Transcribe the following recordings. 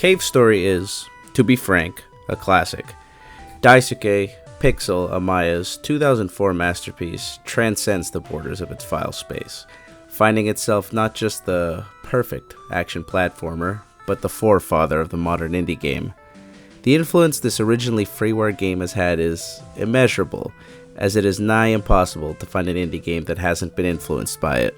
Cave Story is, to be frank, a classic. Daisuke Pixel Amaya's 2004 masterpiece transcends the borders of its file space, finding itself not just the perfect action platformer, but the forefather of the modern indie game. The influence this originally freeware game has had is immeasurable, as it is nigh impossible to find an indie game that hasn't been influenced by it.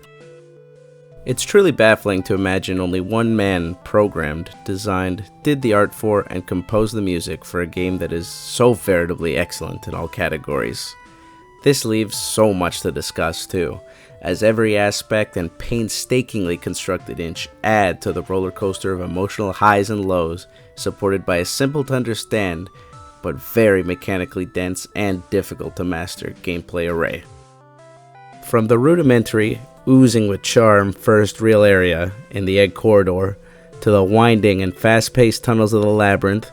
It's truly baffling to imagine only one man programmed, designed, did the art for, and composed the music for a game that is so veritably excellent in all categories. This leaves so much to discuss too, as every aspect and painstakingly constructed inch add to the roller coaster of emotional highs and lows, supported by a simple to understand, but very mechanically dense and difficult to master gameplay array. From the rudimentary, oozing with charm first real area in the Egg Corridor, to the winding and fast-paced tunnels of the Labyrinth,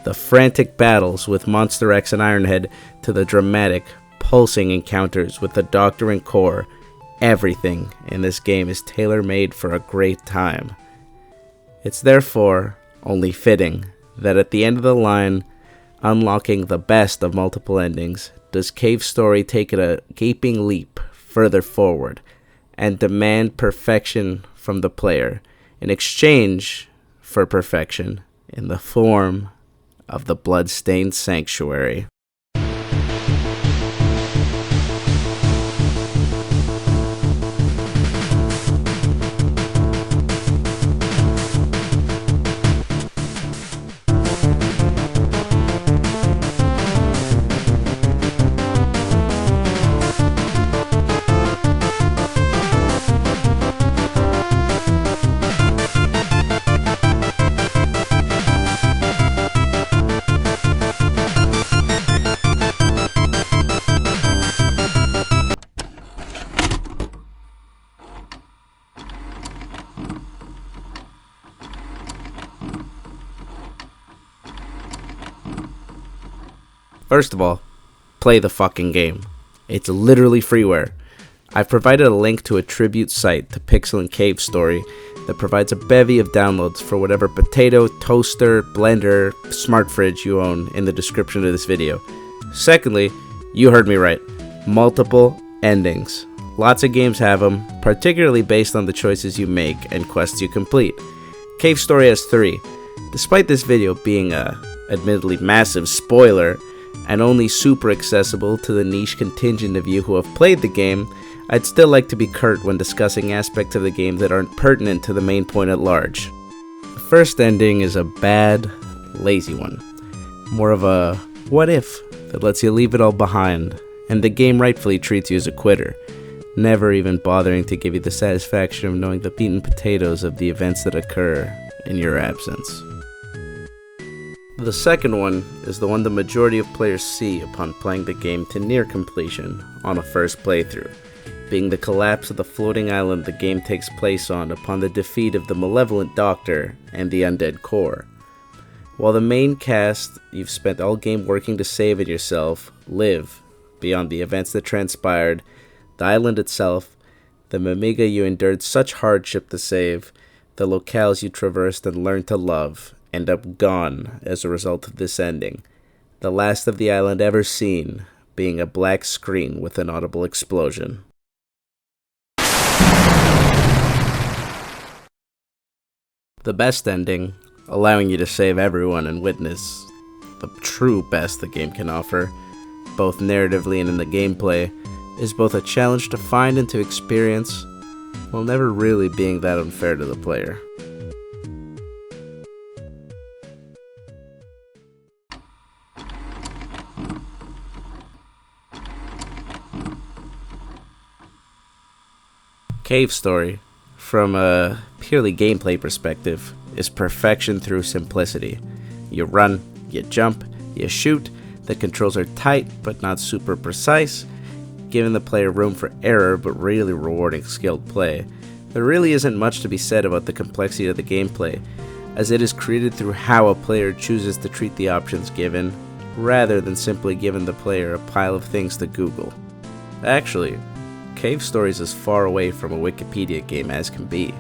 the frantic battles with Monster X and Ironhead, to the dramatic, pulsing encounters with the Doctor and Core, everything in this game is tailor-made for a great time. It's therefore only fitting that at the end of the line, unlocking the best of multiple endings, does Cave Story take it a gaping leap further forward, and demand perfection from the player in exchange for perfection in the form of the Bloodstained Sanctuary. First of all, play the fucking game. It's literally freeware. I've provided a link to a tribute site to Pixel and Cave Story that provides a bevy of downloads for whatever potato, toaster, blender, smart fridge you own in the description of this video. Secondly, you heard me right. Multiple endings. Lots of games have them, particularly based on the choices you make and quests you complete. Cave Story has 3. Despite this video being a admittedly massive spoiler, and only super accessible to the niche contingent of you who have played the game, I'd still like to be curt when discussing aspects of the game that aren't pertinent to the main point at large. The first ending is a bad, lazy one. More of a what if that lets you leave it all behind, and the game rightfully treats you as a quitter, never even bothering to give you the satisfaction of knowing the beaten potatoes of the events that occur in your absence. The second one is the one the majority of players see upon playing the game to near completion on a first playthrough, being the collapse of the floating island the game takes place on upon the defeat of the malevolent Doctor and the undead Core. While the main cast you've spent all game working to save in yourself live beyond the events that transpired, the island itself, the Mimiga you endured such hardship to save, the locales you traversed and learned to love, end up gone as a result of this ending, the last of the island ever seen being a black screen with an audible explosion. The best ending, allowing you to save everyone and witness the true best the game can offer, both narratively and in the gameplay, is both a challenge to find and to experience, while never really being that unfair to the player. Cave Story, from a purely gameplay perspective, is perfection through simplicity. You run, you jump, you shoot, the controls are tight but not super precise, giving the player room for error but really rewarding skilled play. There really isn't much to be said about the complexity of the gameplay, as it is created through how a player chooses to treat the options given, rather than simply giving the player a pile of things to Google. Actually, Cave Story is as far away from a Wikipedia game as can be.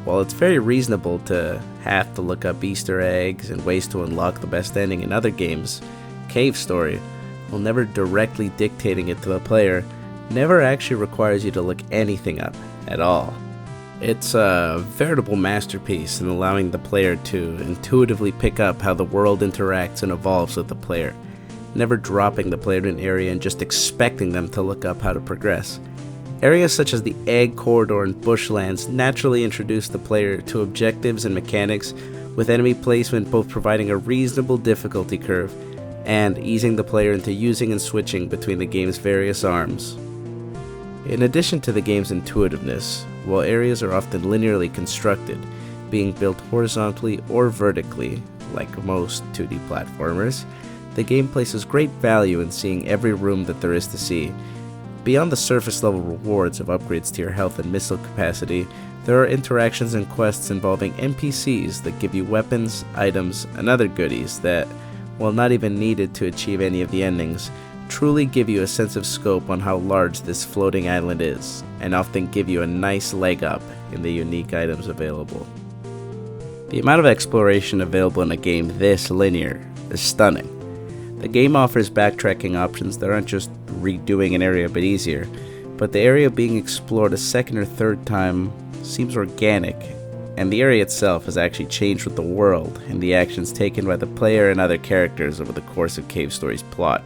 while it's very reasonable to have to look up Easter eggs and ways to unlock the best ending in other games, Cave Story, while never directly dictating it to the player, never actually requires you to look anything up at all. It's a veritable masterpiece in allowing the player to intuitively pick up how the world interacts and evolves with the player, never dropping the player to an area and just expecting them to look up how to progress. Areas such as the Egg Corridor and Bushlands naturally introduce the player to objectives and mechanics, with enemy placement both providing a reasonable difficulty curve and easing the player into using and switching between the game's various arms. In addition to the game's intuitiveness, while areas are often linearly constructed, being built horizontally or vertically, like most 2D platformers, the game places great value in seeing every room that there is to see. Beyond the surface level rewards of upgrades to your health and missile capacity, there are interactions and quests involving NPCs that give you weapons, items, and other goodies that, while not even needed to achieve any of the endings, truly give you a sense of scope on how large this floating island is, and often give you a nice leg up in the unique items available. The amount of exploration available in a game this linear is stunning. The game offers backtracking options that aren't just redoing an area a bit easier, but the area being explored a second or third time seems organic, and the area itself has actually changed with the world and the actions taken by the player and other characters over the course of Cave Story's plot.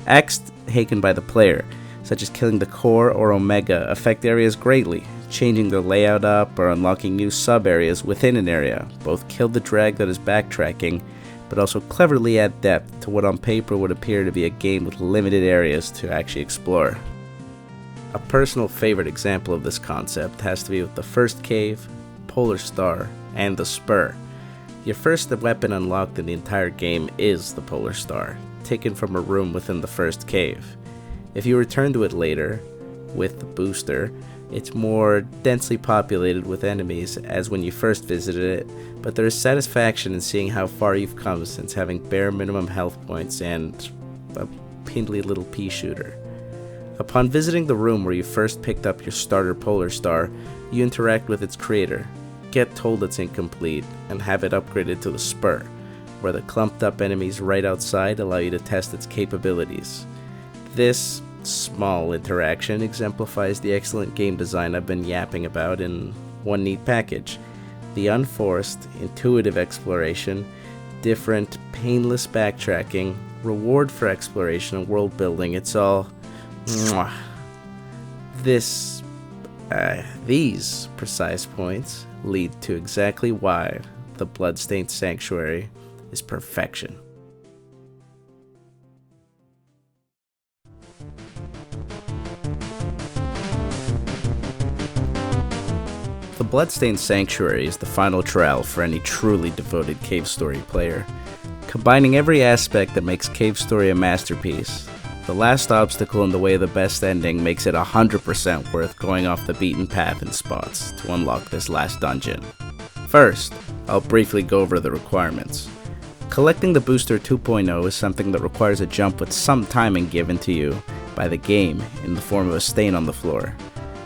Acts taken by the player, such as killing the core or Omega, affect areas greatly, changing their layout up or unlocking new sub-areas within an area. Both kill the drag that is backtracking, but also cleverly add depth to what on paper would appear to be a game with limited areas to actually explore. A personal favorite example of this concept has to be with the first cave, Polar Star, and the Spur. Your first weapon unlocked in the entire game is the Polar Star, taken from a room within the first cave. If you return to it later, with the booster, it's more densely populated with enemies as when you first visited it, but there is satisfaction in seeing how far you've come since having bare minimum health points and a piddly little pea shooter. Upon visiting the room where you first picked up your starter Polar Star, you interact with its creator, get told it's incomplete, and have it upgraded to the Spur, where the clumped up enemies right outside allow you to test its capabilities. This small interaction exemplifies the excellent game design I've been yapping about in one neat package. The unforced, intuitive exploration, different, painless backtracking, reward for exploration and world building, it's all mwah. These precise points lead to exactly why the Bloodstained Sanctuary is perfection. The Bloodstained Sanctuary is the final trial for any truly devoted Cave Story player. Combining every aspect that makes Cave Story a masterpiece, the last obstacle in the way of the best ending makes it 100% worth going off the beaten path in spots to unlock this last dungeon. First, I'll briefly go over the requirements. Collecting the Booster 2.0 is something that requires a jump with some timing given to you by the game in the form of a stain on the floor.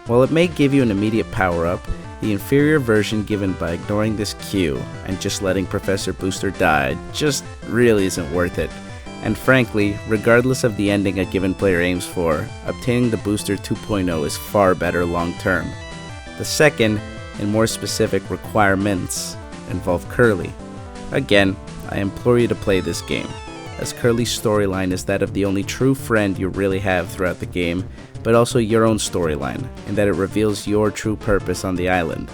While it may give you an immediate power-up, the inferior version given by ignoring this cue and just letting Professor Booster die just really isn't worth it. And frankly, regardless of the ending a given player aims for, obtaining the Booster 2.0 is far better long term. The second, and more specific requirements, involve Curly. Again, I implore you to play this game, as Curly's storyline is that of the only true friend you really have throughout the game, but also your own storyline, in that it reveals your true purpose on the island.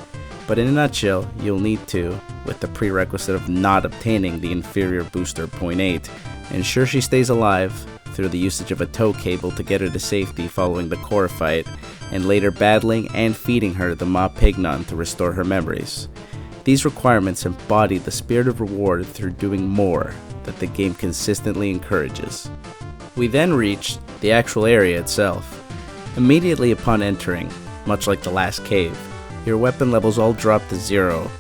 But in a nutshell, you'll need to, with the prerequisite of not obtaining the inferior Booster 0.8, ensure she stays alive through the usage of a tow cable to get her to safety following the core fight, and later battling and feeding her the Ma Pignon to restore her memories. These requirements embody the spirit of reward through doing more that the game consistently encourages. We then reach the actual area itself. Immediately upon entering, much like the last cave, your weapon levels all drop to 0,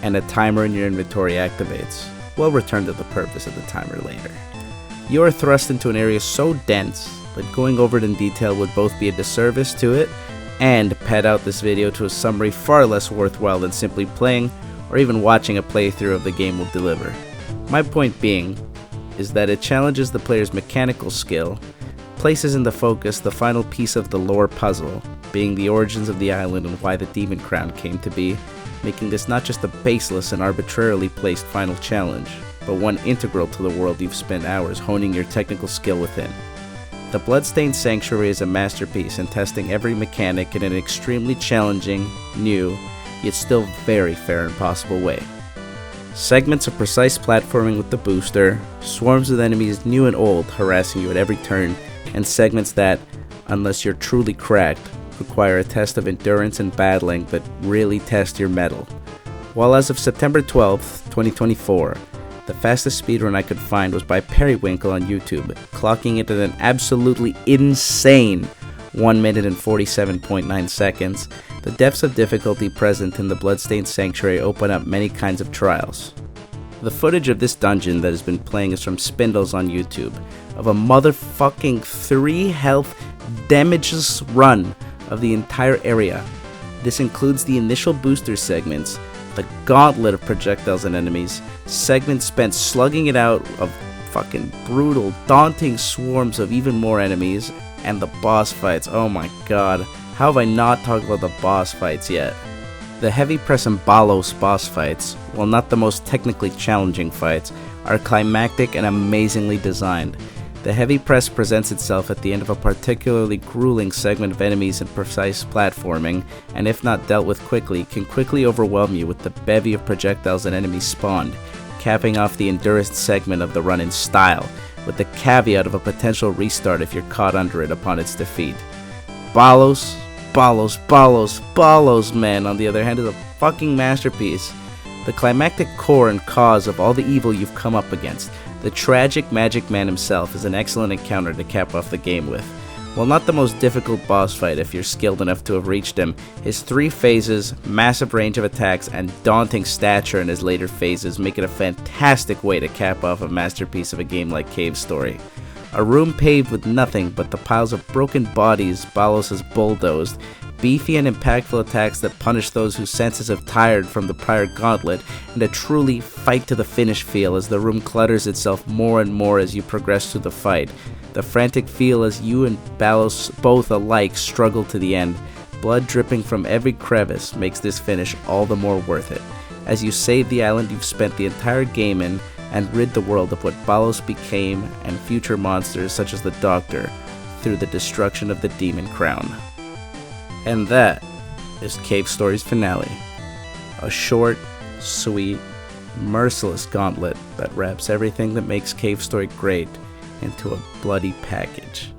and a timer in your inventory activates. We'll return to the purpose of the timer later. You are thrust into an area so dense that going over it in detail would both be a disservice to it and pad out this video to a summary far less worthwhile than simply playing or even watching a playthrough of the game will deliver. My point being is that it challenges the player's mechanical skill, places into focus the final piece of the lore puzzle, being the origins of the island and why the Demon Crown came to be, making this not just a baseless and arbitrarily placed final challenge, but one integral to the world you've spent hours honing your technical skill within. The Bloodstained Sanctuary is a masterpiece in testing every mechanic in an extremely challenging, new, yet still very fair and possible way. Segments of precise platforming with the booster, swarms with enemies new and old harassing you at every turn, and segments that, unless you're truly cracked, require a test of endurance and battling but really test your mettle. While as of September 12th, 2024, the fastest speedrun I could find was by Periwinkle on YouTube, clocking it at an absolutely insane 1 minute and 47.9 seconds. The depths of difficulty present in the Bloodstained Sanctuary open up many kinds of trials. The footage of this dungeon that has been playing is from Spindles on YouTube, of a motherfucking 3 health damageless run of the entire area. This includes the initial booster segments, the gauntlet of projectiles and enemies, segments spent slugging it out of fucking brutal, daunting swarms of even more enemies, and the boss fights. Oh my god, how have I not talked about the boss fights yet? The Heavy Press and Balos boss fights, while not the most technically challenging fights, are climactic and amazingly designed. The Heavy Press presents itself at the end of a particularly grueling segment of enemies in precise platforming, and if not dealt with quickly, can quickly overwhelm you with the bevy of projectiles and enemies spawned, capping off the endurance segment of the run in style, with the caveat of a potential restart if you're caught under it upon its defeat. Balos, man, on the other hand, is a fucking masterpiece. The climactic core and cause of all the evil you've come up against. The tragic Magic Man himself is an excellent encounter to cap off the game with. While not the most difficult boss fight if you're skilled enough to have reached him, his 3 phases, massive range of attacks, and daunting stature in his later phases make it a fantastic way to cap off a masterpiece of a game like Cave Story. A room paved with nothing but the piles of broken bodies Balos has bulldozed, beefy and impactful attacks that punish those whose senses have tired from the prior gauntlet, and a truly fight-to-the-finish feel as the room clutters itself more and more as you progress through the fight. The frantic feel as you and Balos both alike struggle to the end. Blood dripping from every crevice makes this finish all the more worth it, as you save the island you've spent the entire game in, and rid the world of what Balos became and future monsters such as the Doctor, through the destruction of the Demon Crown. And that is Cave Story's finale. A short, sweet, merciless gauntlet that wraps everything that makes Cave Story great into a bloody package.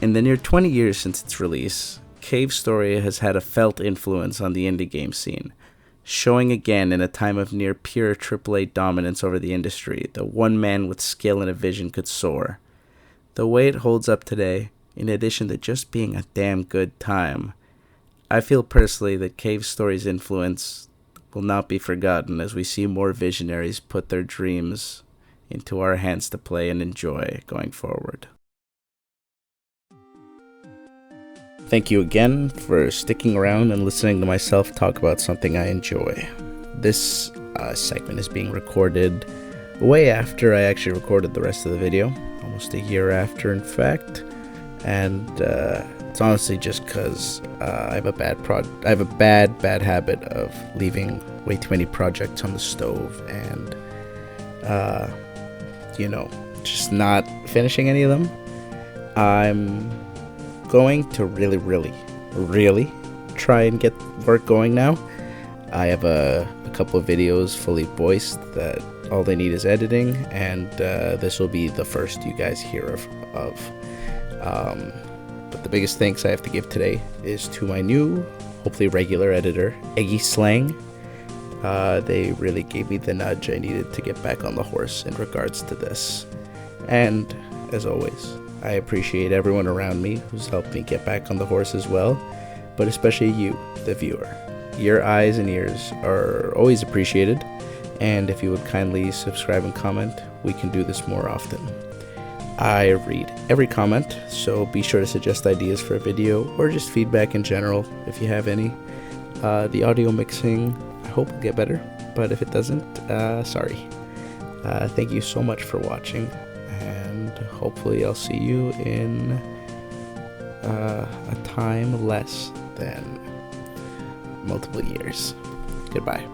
In the near 20 years since its release, Cave Story has had a felt influence on the indie game scene, showing again in a time of near pure AAA dominance over the industry that one man with skill and a vision could soar. The way it holds up today, in addition to just being a damn good time, I feel personally that Cave Story's influence will not be forgotten as we see more visionaries put their dreams into our hands to play and enjoy going forward. Thank you again for sticking around and listening to myself talk about something I enjoy. This segment is being recorded way after I actually recorded the rest of the video, almost a year after in fact, and it's honestly just because I have a bad habit of leaving way too many projects on the stove and just not finishing any of them. I'm going to really try and get work going now. I have a couple of videos fully voiced that all they need is editing, and this will be the first you guys hear of. But the biggest thanks I have to give today is to my new, hopefully regular editor, eggyslang. They really gave me the nudge I needed to get back on the horse in regards to this. And as always, I appreciate everyone around me who's helped me get back on the horse as well, but especially you, the viewer. Your eyes and ears are always appreciated, and if you would kindly subscribe and comment, we can do this more often. I read every comment, so be sure to suggest ideas for a video or just feedback in general if you have any. The audio mixing, I hope will get better, but if it doesn't, sorry. Thank you so much for watching, and hopefully I'll see you in a time less than multiple years. Goodbye.